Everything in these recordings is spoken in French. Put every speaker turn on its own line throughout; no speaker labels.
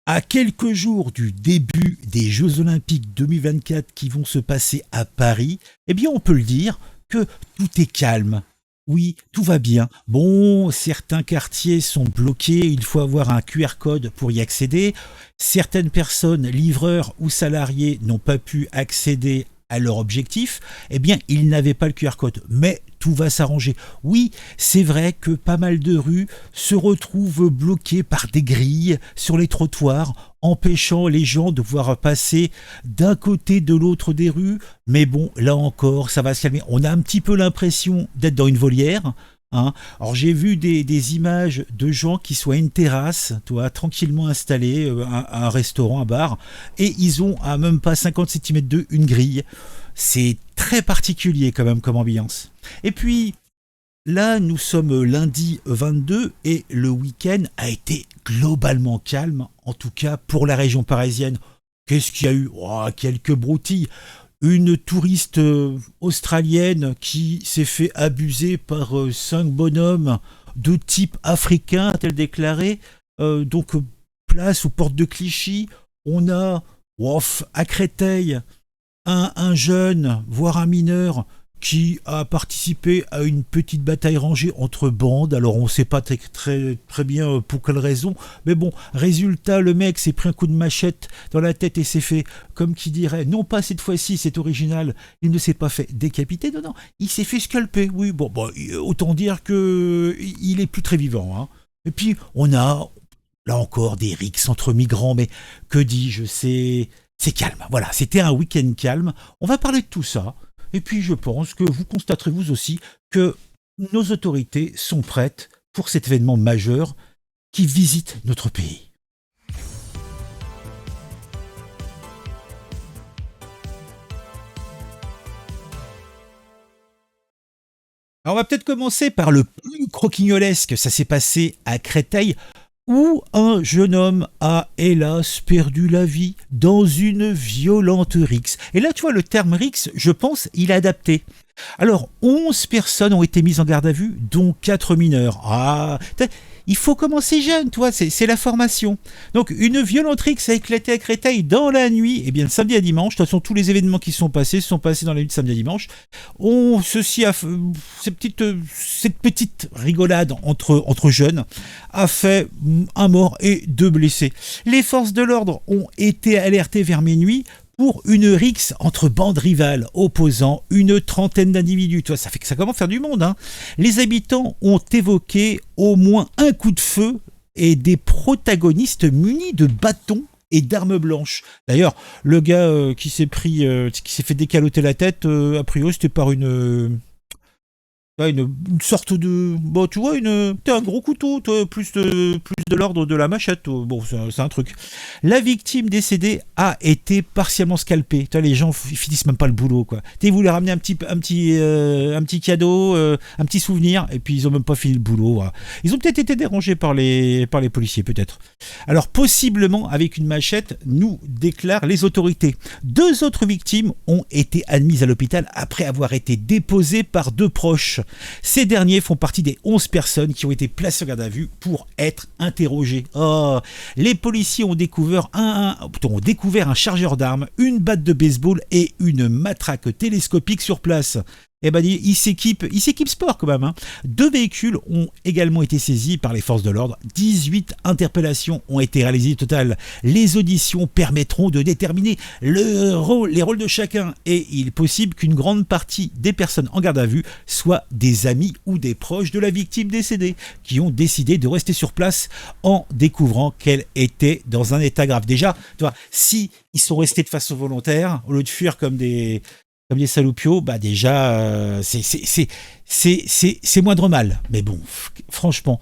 À quelques jours du début des Jeux Olympiques 2024 qui vont se passer à Paris, eh bien on peut le dire que tout est calme. Oui, tout va bien. Bon, certains quartiers sont bloqués, il faut avoir un QR code pour y accéder. Certaines personnes, livreurs ou salariés, n'ont pas pu accéder à leur objectif. Eh bien, ils n'avaient pas le QR code. Mais tout va s'arranger. Oui, c'est vrai que pas mal de rues se retrouvent bloquées par des grilles sur les trottoirs, empêchant les gens de pouvoir passer d'un côté de l'autre des rues. Mais bon, là encore, ça va se calmer. On a un petit peu l'impression d'être dans une volière. Hein. Alors j'ai vu des images de gens qui sont à une terrasse, toi, tranquillement installés, un restaurant, un bar, et ils ont à même pas 50 cm d'eux une grille. C'est très particulier quand même comme ambiance. Et puis là, nous sommes lundi 22 et le week-end a été globalement calme, en tout cas pour la région parisienne. Qu'est-ce qu'il y a eu? Oh, quelques broutilles. Une touriste australienne qui s'est fait abuser par 5 bonhommes de type africain, a-t-elle déclaré. Donc, place ou porte de Clichy, on a à Créteil un jeune, voire un mineur, qui a participé à une petite bataille rangée entre bandes. Alors on ne sait pas très bien pour quelle raison, mais bon, résultat, le mec s'est pris un coup de machette dans la tête et s'est fait, comme qui dirait, non pas cette fois-ci, c'est original, il ne s'est pas fait décapiter, non, il s'est fait scalper, oui, bon, autant dire que il est plus très vivant, hein. Et puis on a, là encore, des rixes entre migrants, mais que dis-je, c'est calme, voilà, c'était un week-end calme, on va parler de tout ça. Et puis je pense que vous constaterez vous aussi que nos autorités sont prêtes pour cet événement majeur qui visite notre pays. Alors on va peut-être commencer par le plus croquignolesque, ça s'est passé à Créteil, où un jeune homme a, hélas, perdu la vie dans une violente rixe. Et là, tu vois, le terme rixe, je pense, il est adapté. Alors, 11 personnes ont été mises en garde à vue, dont 4 mineurs. Ah, il faut commencer jeune, toi, c'est la formation. Donc, une violente rixe a éclaté à Créteil dans la nuit, et bien, de samedi à dimanche. De toute façon, tous les événements qui sont passés dans la nuit de samedi à dimanche. Cette petite rigolade entre jeunes a fait un mort et 2 blessés. Les forces de l'ordre ont été alertées vers minuit pour une rixe entre bandes rivales opposant une trentaine d'individus. Tu vois, ça fait que ça commence à faire du monde, hein. Les habitants ont évoqué au moins un coup de feu et des protagonistes munis de bâtons et d'armes blanches. D'ailleurs, le gars qui s'est fait décaloter la tête, a priori, c'était par une sorte de, bon, tu vois, un gros couteau, toi, plus de l'ordre de la machette, toi. Bon, c'est un truc. La victime décédée a été partiellement scalpée. Tu vois, les gens ils finissent même pas le boulot, quoi. Ils voulaient ramener un petit cadeau, un petit souvenir, et puis ils ont même pas fini le boulot. Voilà. Ils ont peut-être été dérangés par les policiers, peut-être. Alors possiblement avec une machette, nous déclarent les autorités. 2 autres victimes ont été admises à l'hôpital après avoir été déposées par 2 proches. Ces derniers font partie des 11 personnes qui ont été placées en garde à vue pour être interrogées. Oh, les policiers ont découvert un chargeur d'armes, une batte de baseball et une matraque télescopique sur place. Eh ben, il s'équipe sport quand même, hein. 2 véhicules ont également été saisis par les forces de l'ordre. 18 interpellations ont été réalisées au total. Les auditions permettront de déterminer les rôles de chacun. Et il est possible qu'une grande partie des personnes en garde à vue soient des amis ou des proches de la victime décédée, qui ont décidé de rester sur place en découvrant qu'elle était dans un état grave. Déjà, tu vois, si ils sont restés de façon volontaire, au lieu de fuir comme des saloupios, bah déjà, c'est moindre mal. Mais bon, franchement,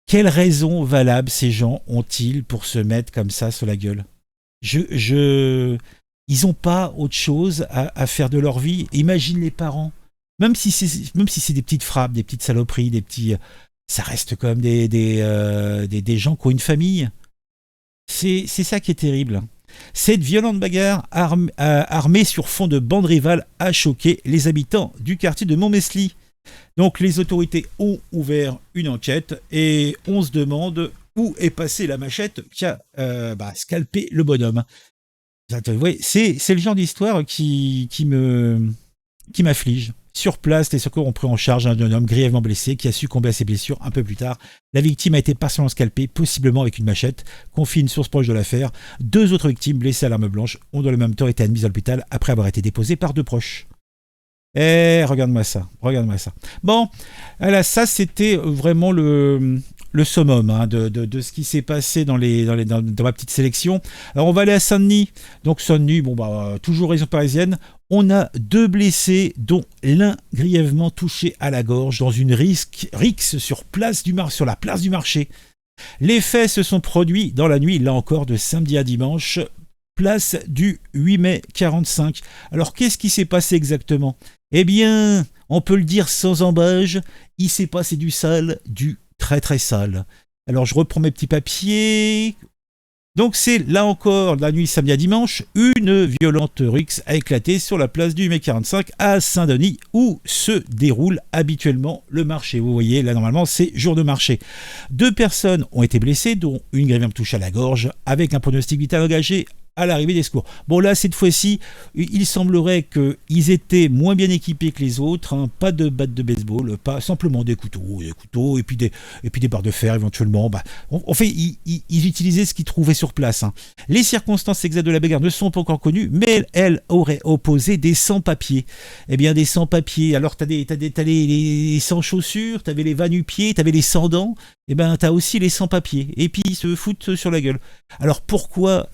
quelle raison valable ces gens ont-ils pour se mettre comme ça sur la gueule? Ils n'ont pas autre chose à faire de leur vie. Imagine les parents. Même si c'est des petites frappes, des petites saloperies, ça reste quand même des gens qui ont une famille. C'est ça qui est terrible. Cette violente bagarre armée sur fond de bande rivale a choqué les habitants du quartier de Montmesly. Donc les autorités ont ouvert une enquête et on se demande où est passée la machette qui a scalpé le bonhomme. Ouais, c'est le genre d'histoire qui m'afflige. Sur place, les secours ont pris en charge un homme grièvement blessé qui a succombé à ses blessures un peu plus tard. La victime a été partiellement scalpée, possiblement avec une machette, confie une source proche de l'affaire. 2 autres victimes blessées à l'arme blanche ont dans le même temps été admises à l'hôpital après avoir été déposées par 2 proches. Regarde-moi ça. Bon, voilà, ça c'était vraiment le summum de ce qui s'est passé dans ma petite sélection. Alors on va aller à Saint-Denis. Donc Saint-Denis, toujours région parisienne. On a 2 blessés, dont l'un grièvement touché à la gorge dans une rixe sur la place du marché. Les faits se sont produits dans la nuit, là encore, de samedi à dimanche, place du 8 mai 45. Alors qu'est-ce qui s'est passé exactement ? Eh bien, on peut le dire sans embâge, il s'est passé du sale, du très très sale. Alors je reprends mes petits papiers. Donc c'est là encore, la nuit samedi à dimanche, une violente rixe a éclaté sur la place du mai 45 à Saint-Denis où se déroule habituellement le marché. Vous voyez, là normalement c'est jour de marché. 2 personnes ont été blessées, dont une grièvement touchée à la gorge, avec un pronostic vital engagé à l'arrivée des secours. Bon là, cette fois-ci, il semblerait qu'ils étaient moins bien équipés que les autres, pas de batte de baseball, pas simplement des couteaux et puis des barres de fer éventuellement. En fait, ils utilisaient ce qu'ils trouvaient sur place. Les circonstances exactes de la bagarre ne sont pas encore connues, mais elles auraient opposé des sans-papiers. Eh bien, des sans-papiers. Alors, t'as les sans-chaussures, t'avais les va-nu-pieds, t'avais les sans-dents. Eh ben, t'as aussi les sans-papiers. Et puis, ils se foutent sur la gueule. Alors, pourquoi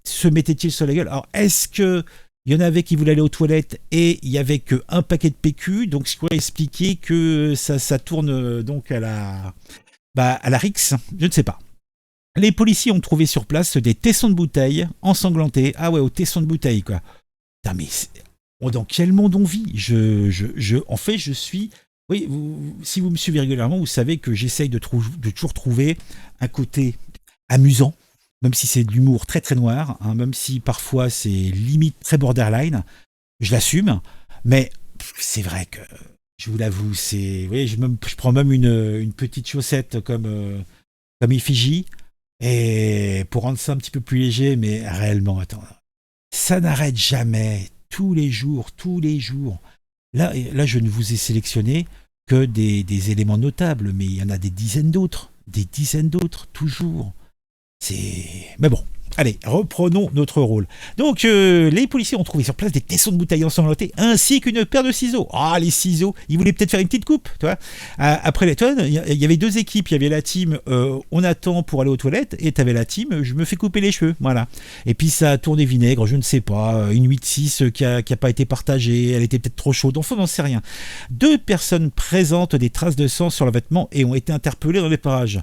se mettaient-ils sur la gueule ? Alors, est-ce que il y en avait qui voulaient aller aux toilettes et il y avait qu'un paquet de PQ, donc ce qui pourrait expliquer que ça tourne donc à la rixe, je ne sais pas. Les policiers ont trouvé sur place des tessons de bouteilles ensanglantés. Ah ouais, aux tessons de bouteilles, quoi. Putain, mais dans quel monde on vit ? En fait, je suis... Oui, si vous me suivez régulièrement, vous savez que j'essaye de toujours trouver un côté amusant, même si c'est de l'humour très très noir, même si parfois c'est limite très borderline, je l'assume, mais c'est vrai que, je vous l'avoue, oui, je prends même une petite chaussette comme effigie, et pour rendre ça un petit peu plus léger, mais réellement, attends, ça n'arrête jamais, tous les jours. Là, je ne vous ai sélectionné que des éléments notables, mais il y en a des dizaines d'autres, toujours. Mais bon, allez, reprenons notre rôle. Donc, les policiers ont trouvé sur place des tessons de bouteilles ensanglantés, ainsi qu'une paire de ciseaux. Ah, les ciseaux, ils voulaient peut-être faire une petite coupe, tu vois. Après les tonnes, il y avait 2 équipes. Il y avait la team on attend pour aller aux toilettes, et tu avais la team je me fais couper les cheveux, voilà. Et puis ça a tourné vinaigre, je ne sais pas, une 8-6 qui a pas été partagée, elle était peut-être trop chaude, enfin on n'en sait rien. 2 personnes présentent des traces de sang sur leurs vêtements et ont été interpellées dans les parages.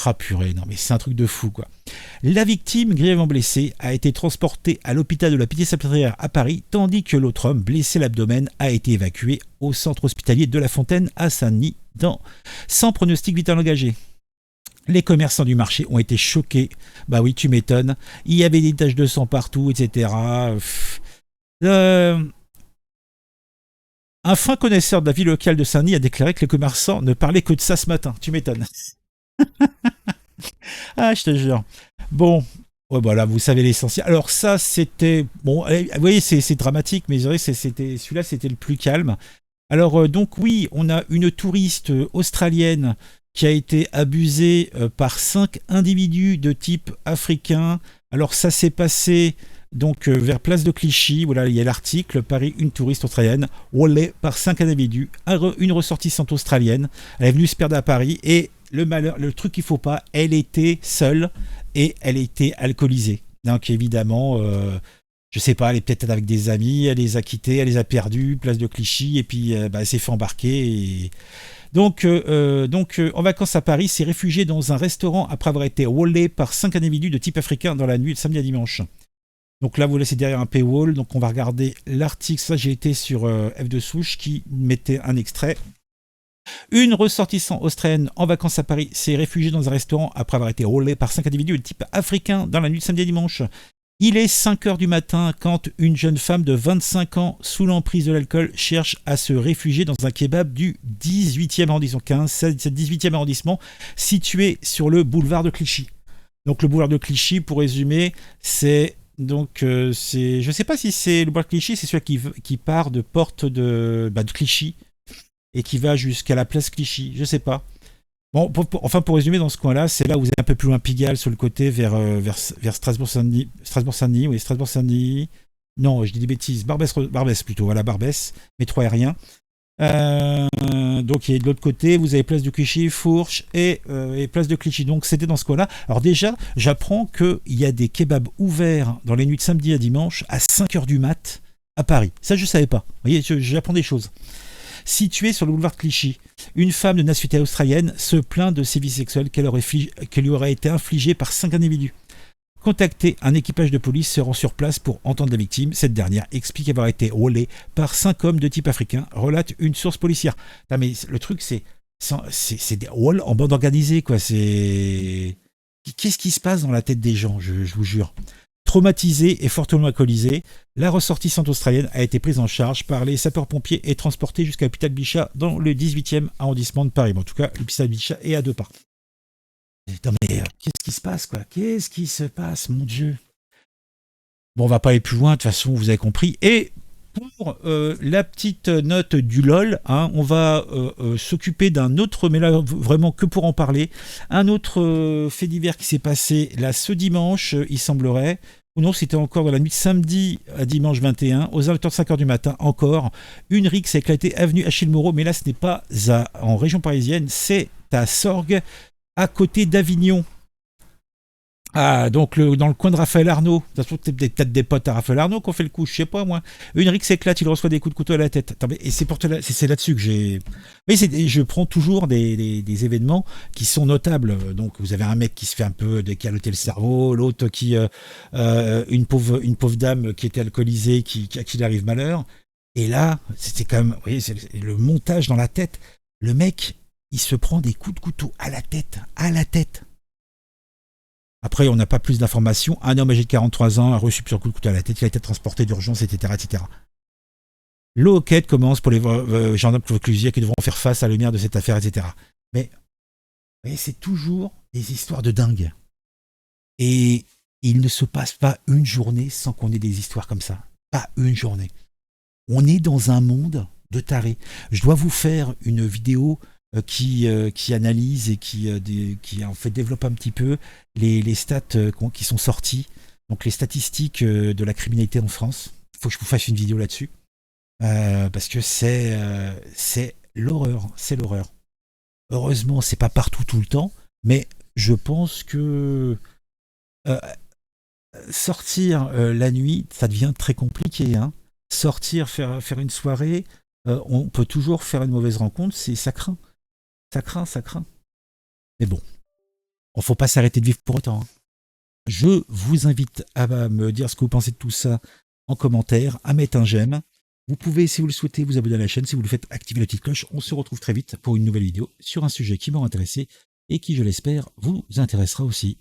Ah purée, non mais c'est un truc de fou, quoi. La victime, grièvement blessée, a été transportée à l'hôpital de la Pitié-Salpêtrière à Paris, tandis que l'autre homme, blessé l'abdomen, a été évacué au centre hospitalier de La Fontaine à Saint-Denis, sans pronostic vital engagé. Les commerçants du marché ont été choqués. Bah oui, tu m'étonnes. Il y avait des taches de sang partout, etc. Un fin connaisseur de la vie locale de Saint-Denis a déclaré que les commerçants ne parlaient que de ça ce matin. Tu m'étonnes. Ah, je te jure. Bon, ouais, voilà, vous savez l'essentiel. Alors ça, c'était... Bon, allez, vous voyez, c'est dramatique, mais je dirais que celui-là, c'était le plus calme. Alors, donc oui, on a une touriste australienne qui a été abusée par 5 individus de type africain. Alors ça s'est passé... Donc vers Place de Clichy, voilà, il y a l'article, Paris, une touriste australienne, volée par 5 individus, une ressortissante australienne. Elle est venue se perdre à Paris et le truc qu'il faut pas, elle était seule et elle était alcoolisée. Donc évidemment, je sais pas, elle est peut-être avec des amis, elle les a quittés, elle les a perdus, Place de Clichy, et puis elle s'est fait embarquer. Et... Donc, en vacances à Paris, s'est réfugiée dans un restaurant après avoir été volée par 5 individus de type africain dans la nuit de samedi à dimanche. Donc là, vous laissez derrière un paywall. Donc on va regarder l'article. Ça, j'ai été sur F de Souche qui mettait un extrait. Une ressortissante australienne en vacances à Paris s'est réfugiée dans un restaurant après avoir été roulée par 5 individus de type africain dans la nuit de samedi à dimanche. Il est 5 heures du matin quand une jeune femme de 25 ans sous l'emprise de l'alcool cherche à se réfugier dans un kebab du 18e arrondissement, 15, 16, 18e arrondissement, situé sur le boulevard de Clichy. Donc le boulevard de Clichy, pour résumer, c'est je sais pas si c'est le boulevard de Clichy, c'est celui qui part de porte de Clichy et qui va jusqu'à la place Clichy, je sais pas. Bon, pour résumer, dans ce coin-là, c'est là où vous êtes un peu plus loin Pigalle, sur le côté, vers Strasbourg-Saint-Denis. Strasbourg-Saint-Denis, oui, Strasbourg-Saint-Denis. Non, je dis des bêtises. Barbès plutôt, voilà, Barbès, métro aérien. Donc, il y a de l'autre côté, vous avez place de Clichy, Fourches et place de Clichy. Donc, c'était dans ce coin-là. Alors, déjà, j'apprends qu'il y a des kebabs ouverts dans les nuits de samedi à dimanche à 5 heures du mat à Paris. Ça, je ne savais pas. Vous voyez, j'apprends des choses. Située sur le boulevard de Clichy, une femme de nationalité australienne se plaint de sévices sexuels qu'elle lui aurait été infligés par 5 individus. Contacté, un équipage de police se rend sur place pour entendre la victime. Cette dernière explique avoir été rôlée par 5 hommes de type africain, relate une source policière. Non, mais le truc, c'est des rôles en bande organisée, quoi. Qu'est-ce qui se passe dans la tête des gens, je vous jure. Traumatisée et fortement alcoolisée, la ressortissante australienne a été prise en charge par les sapeurs-pompiers et transportée jusqu'à l'hôpital Bichat dans le 18e arrondissement de Paris. Bon, en tout cas, l'hôpital Bichat est à 2 pas. Non mais qu'est-ce qui se passe, quoi? Qu'est-ce qui se passe, mon Dieu? Bon, on va pas aller plus loin, de toute façon, vous avez compris. Et pour la petite note du LOL, hein, on va s'occuper d'un autre, mais là, vraiment que pour en parler, un autre fait divers qui s'est passé là ce dimanche, il semblerait. Ou non, c'était encore dans la nuit de samedi à dimanche 21, aux alentours de 5h du matin, encore. Une rixe a éclaté avenue Achille Moreau, mais là, ce n'est pas en région parisienne, c'est à Sorgues, à côté d'Avignon. Ah, donc dans le coin de Raphaël Arnaud. De toute façon, peut-être des potes à Raphaël Arnaud qui ont fait le coup, je sais pas moi. Une rixe éclate, il reçoit des coups de couteau à la tête. Attends, et c'est là-dessus que j'ai. Mais je prends toujours des événements qui sont notables. Donc vous avez un mec qui se fait un peu décaloter le cerveau, l'autre qui une pauvre dame qui était alcoolisée, à qui il arrive malheur. Et là, c'était quand même, vous voyez, c'est le montage dans la tête. Le mec, il se prend des coups de couteau à la tête, Après, on n'a pas plus d'informations. Un homme âgé de 43 ans a reçu plusieurs coups de couteau à la tête. Il a été transporté d'urgence, etc., etc. L'enquête commence pour les gendarmes Clocusier qui devront faire face à la lumière de cette affaire, etc. Mais c'est toujours des histoires de dingue. Et il ne se passe pas une journée sans qu'on ait des histoires comme ça. Pas une journée. On est dans un monde de tarés. Je dois vous faire une vidéo qui analyse et qui en fait développe un petit peu les stats qui sont sorties, donc les statistiques de la criminalité en France. Il faut que je vous fasse une vidéo là-dessus, parce que c'est l'horreur, c'est l'horreur. Heureusement, c'est pas partout tout le temps, mais je pense que sortir la nuit, ça devient très compliqué, hein. Sortir, faire une soirée, on peut toujours faire une mauvaise rencontre, ça craint. Ça craint. Mais bon, il ne faut pas s'arrêter de vivre pour autant, hein. Je vous invite à me dire ce que vous pensez de tout ça en commentaire, à mettre un j'aime. Vous pouvez, si vous le souhaitez, vous abonner à la chaîne. Si vous le faites, activer la petite cloche. On se retrouve très vite pour une nouvelle vidéo sur un sujet qui m'aura intéressé et qui, je l'espère, vous intéressera aussi.